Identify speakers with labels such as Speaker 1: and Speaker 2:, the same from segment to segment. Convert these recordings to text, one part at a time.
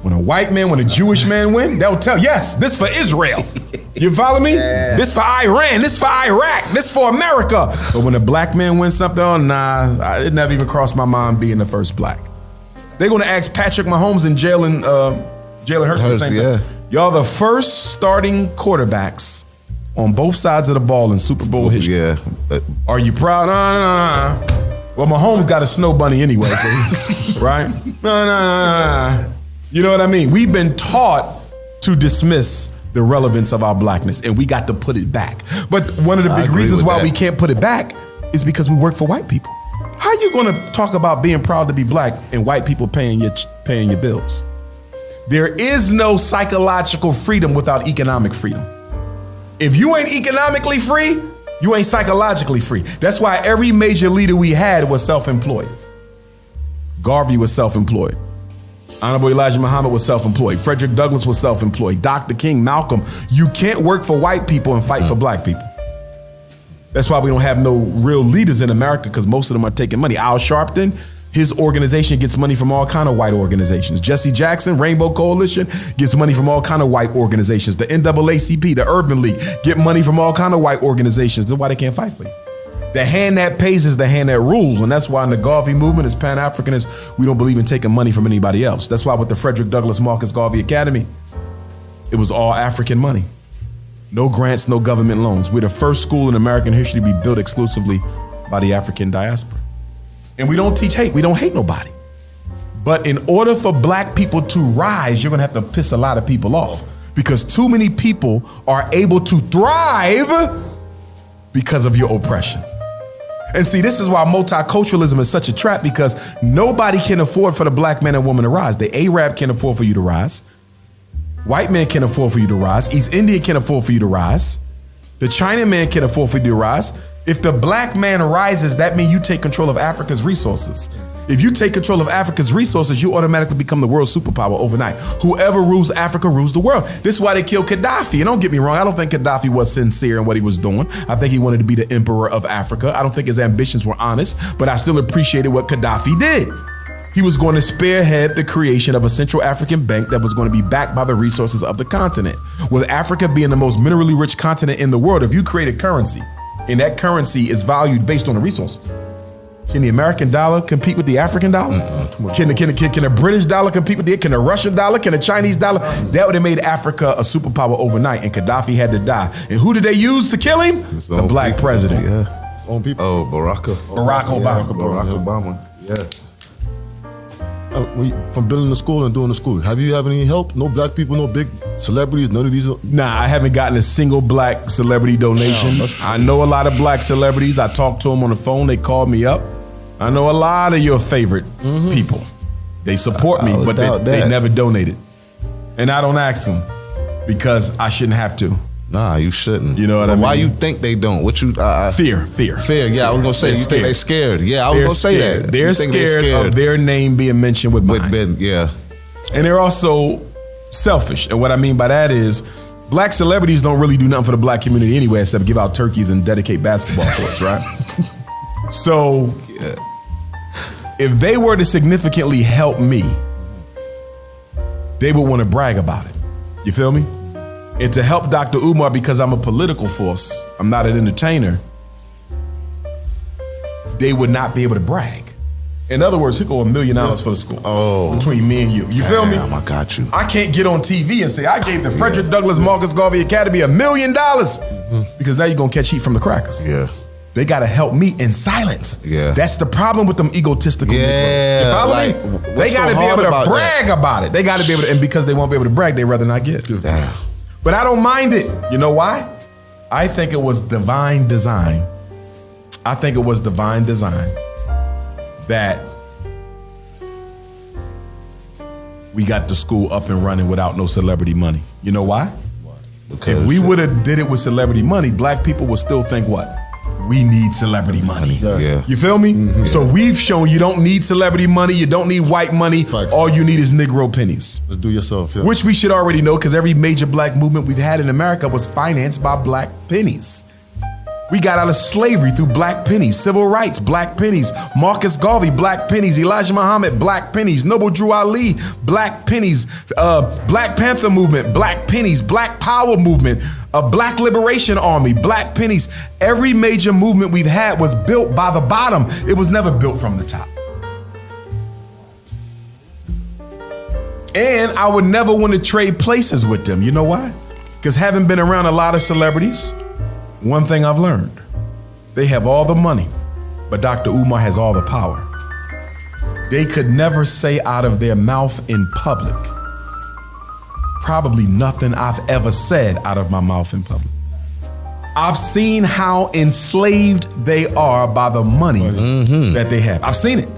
Speaker 1: When a white man, when a Jewish man win, they'll tell, yes, this for Israel. You follow me? Yeah. This for Iran, this for Iraq, this for America. But when a black man wins something, oh, nah, it never even crossed my mind being the first black. They're gonna ask Patrick Mahomes in Jalen Hurts the same thing. Y'all the first starting quarterbacks on both sides of the ball in Super Bowl history.
Speaker 2: Yeah.
Speaker 1: Are you proud? Nah. Well, Mahomes got a snow bunny anyway, so, right? Nah. You know what I mean? We've been taught to dismiss the relevance of our blackness, and we got to put it back. But one of the big reasons why we can't put it back is because we work for white people. How you gonna talk about being proud to be black and white people paying your bills? There is no psychological freedom without economic freedom. If you ain't economically free, you ain't psychologically free. That's why every major leader we had was self-employed. Garvey was self-employed. Honorable Elijah Muhammad was self-employed. Frederick Douglass was self-employed. Dr. King, Malcolm. You can't work for white people and fight for black people. That's why we don't have no real leaders in America, because most of them are taking money. Al Sharpton, his organization gets money from all kind of white organizations. Jesse Jackson, Rainbow Coalition, gets money from all kind of white organizations. The NAACP, the Urban League, get money from all kind of white organizations. That's why they can't fight for you. The hand that pays is the hand that rules. And that's why in the Garvey movement, as Pan-Africanists, we don't believe in taking money from anybody else. That's why with the Frederick Douglass Marcus Garvey Academy, it was all African money. No grants, no government loans. We're the first school in American history to be built exclusively by the African diaspora. And we don't teach hate. We don't hate nobody. But in order for black people to rise, you're gonna have to piss a lot of people off, because too many people are able to thrive because of your oppression. And see, this is why multiculturalism is such a trap, because nobody can afford for the black man and woman to rise. The Arab can't afford for you to rise. White man can't afford for you to rise. East Indian can't afford for you to rise. The Chinaman can't afford for you to rise. If the black man rises, that means you take control of Africa's resources. If you take control of Africa's resources, you automatically become the world superpower overnight. Whoever rules Africa rules the world. This is why they killed Gaddafi. And don't get me wrong, I don't think Gaddafi was sincere in what he was doing. I think he wanted to be the emperor of Africa. I don't think his ambitions were honest, but I still appreciated what Gaddafi did. He was going to spearhead the creation of a Central African bank that was going to be backed by the resources of the continent. With Africa being the most minerally rich continent in the world, if you create a currency, and that currency is valued based on the resources, can the American dollar compete with the African dollar? Can a British dollar compete with it? Can a Russian dollar? Can a Chinese dollar? That would have made Africa a superpower overnight, and Gaddafi had to die. And who did they use to kill him? The black president.
Speaker 2: Yeah.
Speaker 3: Own people.
Speaker 2: Oh, Barack
Speaker 1: Obama.
Speaker 2: Barack Obama. Yeah.
Speaker 3: From building the school and doing the school, have you any help? No black people, no big celebrities, none of these?
Speaker 1: Nah, I haven't gotten a single black celebrity donation. I know a lot of black celebrities. I talked to them on the phone. They called me up. I know a lot of your favorite people. They support me, but they never donated. And I don't ask them because I shouldn't have to.
Speaker 2: Nah, you shouldn't.
Speaker 1: You know what I mean?
Speaker 2: Why you think they don't? What you?
Speaker 1: Fear.
Speaker 2: Yeah, I was gonna say. You think they scared? Yeah, I was gonna say that.
Speaker 1: They're scared of their name being mentioned with mine.
Speaker 2: Yeah.
Speaker 1: And they're also selfish. And what I mean by that is, black celebrities don't really do nothing for the black community anyway, except give out turkeys and dedicate basketball courts, right? So, if they were to significantly help me, they would want to brag about it. You feel me? And to help Dr. Umar, because I'm a political force, I'm not an entertainer, they would not be able to brag. In other words, he'd go $1 million for the school. Between me and you. You feel me?
Speaker 2: I got you.
Speaker 1: I can't get on TV and say, I gave the Frederick Douglass Marcus Garvey Academy $1 million. Because now you're going to catch heat from the crackers.
Speaker 2: Yeah.
Speaker 1: They got to help me in silence.
Speaker 2: Yeah.
Speaker 1: That's the problem with them egotistical Negroes. You follow me? They got to be able to brag about it. They got to be able to, and because they won't be able to brag, they'd rather not get.
Speaker 2: Damn.
Speaker 1: But I don't mind it. You know why? I think it was divine design. I think it was divine design that we got the school up and running without no celebrity money. You know why? Because if we would have did it with celebrity money, black people would still think what? We need celebrity money.
Speaker 2: Yeah.
Speaker 1: You feel me? So we've shown you don't need celebrity money. You don't need white money.
Speaker 3: Facts.
Speaker 1: All you need is Negro pennies.
Speaker 3: Let's do yourself. Yeah.
Speaker 1: Which we should already know, because every major black movement we've had in America was financed by black pennies. We got out of slavery through black pennies, civil rights, black pennies, Marcus Garvey, black pennies, Elijah Muhammad, black pennies, Noble Drew Ali, black pennies, Black Panther movement, black pennies, Black Power movement, a Black Liberation Army, black pennies. Every major movement we've had was built by the bottom. It was never built from the top. And I would never want to trade places with them. You know why? Because having been around a lot of celebrities, one thing I've learned, they have all the money, but Dr. Umar has all the power. They could never say out of their mouth in public, probably nothing I've ever said out of my mouth in public. I've seen how enslaved they are by the money that they have. I've seen it.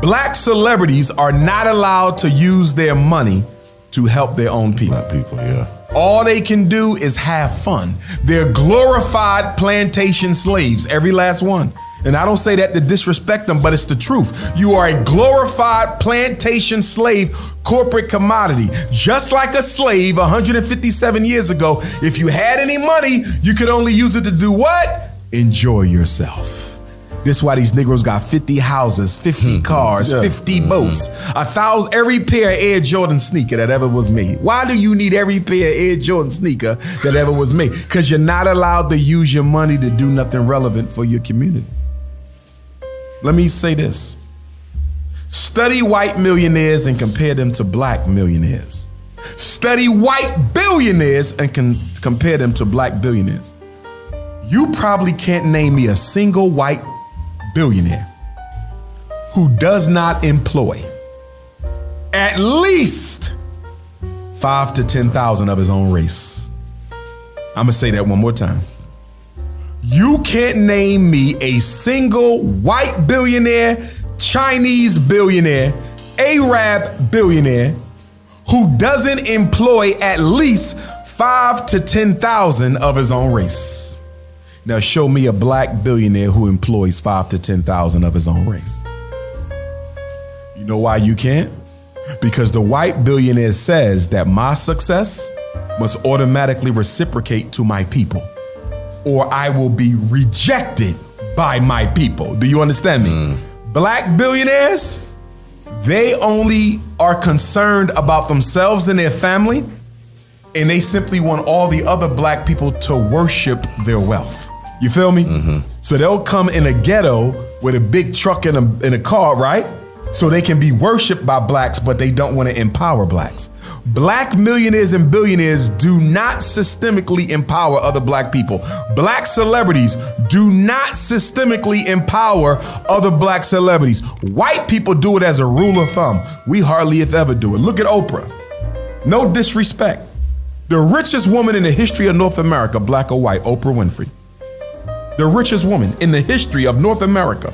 Speaker 1: Black celebrities are not allowed to use their money to help their own people.
Speaker 2: Black people, yeah.
Speaker 1: All they can do is have fun. They're glorified plantation slaves, every last one. And I don't say that to disrespect them, but it's the truth. You are a glorified plantation slave, corporate commodity. Just like a slave 157 years ago, if you had any money, you could only use it to do what? Enjoy yourself. This is why these Negroes got 50 houses, 50 cars, 50 boats, 1,000, every pair of Air Jordan sneaker that ever was made. Why do you need every pair of Air Jordan sneaker that ever was made? Because you're not allowed to use your money to do nothing relevant for your community. Let me say this. Study white millionaires and compare them to black millionaires. Study white billionaires and compare them to black billionaires. You probably can't name me a single white billionaire who does not employ at least 5 to 10,000 of his own race. I'm gonna say that one more time. You can't name me a single white billionaire, Chinese billionaire, Arab billionaire who doesn't employ at least 5 to 10,000 of his own race. Now show me a black billionaire who employs 5 to 10,000 of his own race. You know why you can't? Because the white billionaire says that my success must automatically reciprocate to my people, or I will be rejected by my people. Do you understand me? Black billionaires, they only are concerned about themselves and their family, and they simply want all the other black people to worship their wealth. You feel me? So they'll come in a ghetto with a big truck and a car, right? So they can be worshiped by blacks, but they don't want to empower blacks. Black millionaires and billionaires do not systemically empower other black people. Black celebrities do not systemically empower other black celebrities. White people do it as a rule of thumb. We hardly if ever do it. Look at Oprah. No disrespect. The richest woman in the history of North America, black or white, Oprah Winfrey. The richest woman in the history of North America.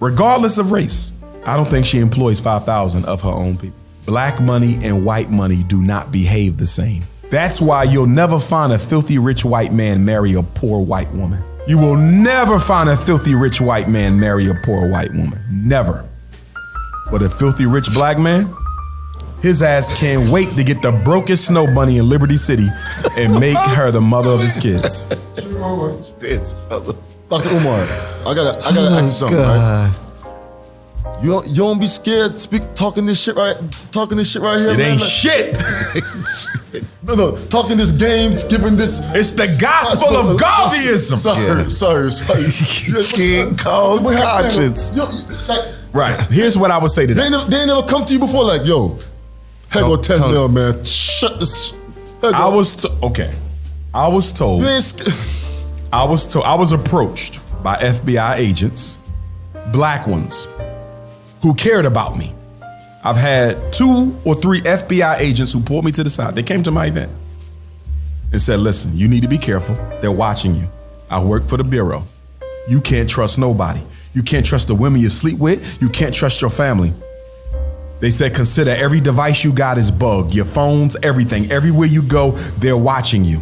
Speaker 1: Regardless of race, I don't think she employs 5,000 of her own people. Black money and white money do not behave the same. That's why you'll never find a filthy rich white man marry a poor white woman. You will never find a filthy rich white man marry a poor white woman. Never. But a filthy rich black man, his ass can't wait to get the brokest snow bunny in Liberty City and make her the mother of his kids.
Speaker 3: Dr. Umar, I gotta ask you something, right? You don't be scared talking this shit right here.
Speaker 1: It
Speaker 3: man.
Speaker 1: ain't shit.
Speaker 3: No, talking this game, giving this.
Speaker 1: It's the gospel of Garveyism.
Speaker 3: Sorry.
Speaker 2: King Cold conscience.
Speaker 1: Right. Here's what I would say to
Speaker 3: They
Speaker 1: them.
Speaker 3: ain't never come to you before like, yo, here go 10 mil, man. Shut this.
Speaker 1: I was told.
Speaker 3: You ain't
Speaker 1: I was approached by FBI agents, black ones, who cared about me. I've had 2 or 3 FBI agents who pulled me to the side. They came to my event and said, listen, you need to be careful. They're watching you. I work for the Bureau. You can't trust nobody. You can't trust the women you sleep with. You can't trust your family. They said, consider every device you got is bugged. Your phones, everything. Everywhere you go, they're watching you.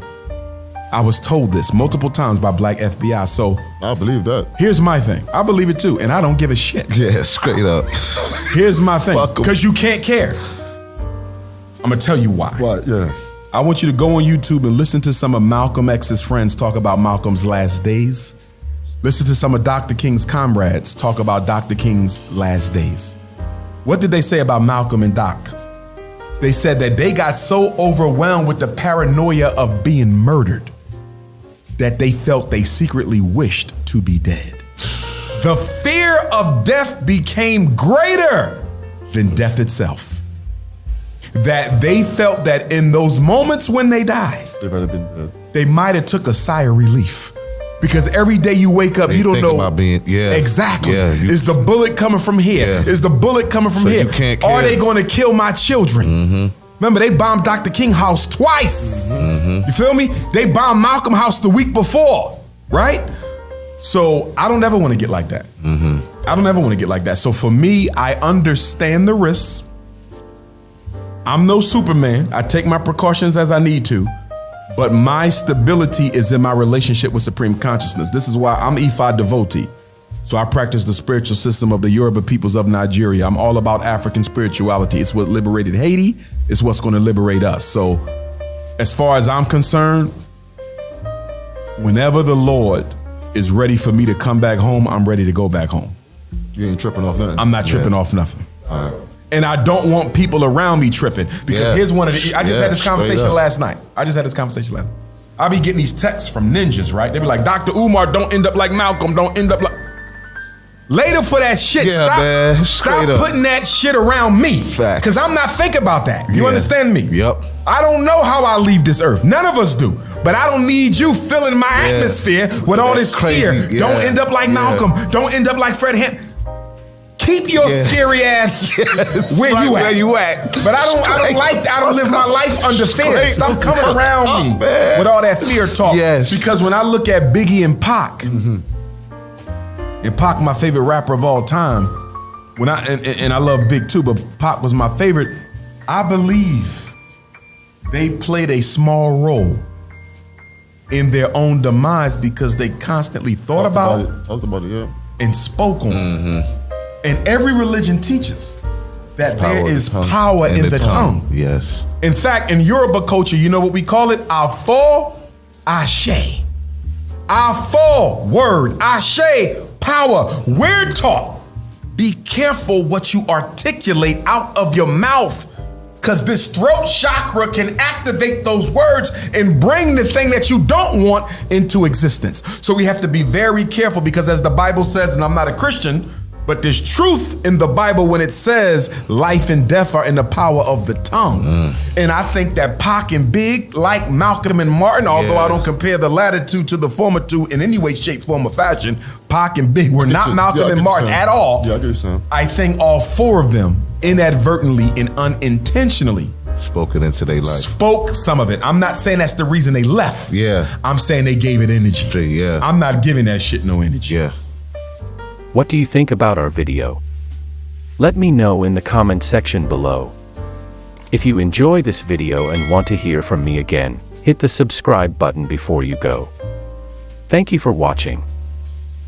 Speaker 1: I was told this multiple times by black FBI, so
Speaker 3: I believe that.
Speaker 1: Here's my thing. I believe it too, and I don't give a shit.
Speaker 2: Yeah, straight up.
Speaker 1: Here's my thing, because you can't care. I'm gonna tell you why.
Speaker 3: Why? Yeah.
Speaker 1: I want you to go on YouTube and listen to some of Malcolm X's friends talk about Malcolm's last days. Listen to some of Dr. King's comrades talk about Dr. King's last days. What did they say about Malcolm and Doc? They said that they got so overwhelmed with the paranoia of being murdered that they felt they secretly wished to be dead. The fear of death became greater than death itself. That they felt that in those moments when they died, they might have took a sigh of relief. Because every day you wake up, you don't know
Speaker 2: about
Speaker 1: exactly. Is the bullet coming from here?
Speaker 2: Yeah.
Speaker 1: Is the bullet coming from here?
Speaker 2: You can't
Speaker 1: Are they going to kill my children? Remember, they bombed Dr. King's house twice. You feel me? They bombed Malcolm's house the week before, right? So I don't ever want to get like that. I don't ever want to get like that. So for me, I understand the risks. I'm no Superman. I take my precautions as I need to. But my stability is in my relationship with Supreme Consciousness. This is why I'm Ifa devotee. So I practice the spiritual system of the Yoruba peoples of Nigeria. I'm all about African spirituality. It's what liberated Haiti. It's what's going to liberate us. So as far as I'm concerned, whenever the Lord is ready for me to come back home, I'm ready to go back home.
Speaker 3: You ain't tripping off nothing.
Speaker 1: I'm not tripping off nothing.
Speaker 3: All right.
Speaker 1: And I don't want people around me tripping because here's one of the, I just had this conversation last night. I be getting these texts from ninjas, right? They be like, Dr. Umar, don't end up like Malcolm, don't end up like. Later for that shit, stop putting that shit around me.
Speaker 2: Facts.
Speaker 1: Cause I'm not thinking about that. You understand me?
Speaker 2: Yep.
Speaker 1: I don't know how I'll leave this earth. None of us do. But I don't need you filling my atmosphere with all this fear. Don't end up like Malcolm. Don't end up like Fred Hampton. Keep your scary ass where you at. But I don't live my life under fear. Stop coming around me with all that fear talk. Because when I look at Biggie and Pac, and Pac my favorite rapper of all time, and I love Big too, but Pac was my favorite. I believe they played a small role in their own demise because they constantly thought about it, and spoke on it. And every religion teaches that there is power in the tongue.
Speaker 2: Yes.
Speaker 1: In fact, in Yoruba culture, you know what we call it? Afo, ashe. Afo, word. Ashe, power. We're taught, be careful what you articulate out of your mouth, because this throat chakra can activate those words and bring the thing that you don't want into existence. So we have to be very careful because as the Bible says, and I'm not a Christian, but there's truth in the Bible when it says life and death are in the power of the tongue. And I think that Pac and Big, like Malcolm and Martin, although I don't compare the latter two to the former two in any way, shape, form, or fashion, Pac and Big were not Malcolm and Martin at all.
Speaker 3: Yeah, I get you, son.
Speaker 1: I think all four of them inadvertently and unintentionally
Speaker 2: spoken into their life.
Speaker 1: Spoke some of it. I'm not saying that's the reason they left. I'm saying they gave it energy. I'm not giving that shit no energy.
Speaker 4: What do you think about our video? Let me know in the comment section below. If you enjoy this video and want to hear from me again, hit the subscribe button before you go. Thank you for watching.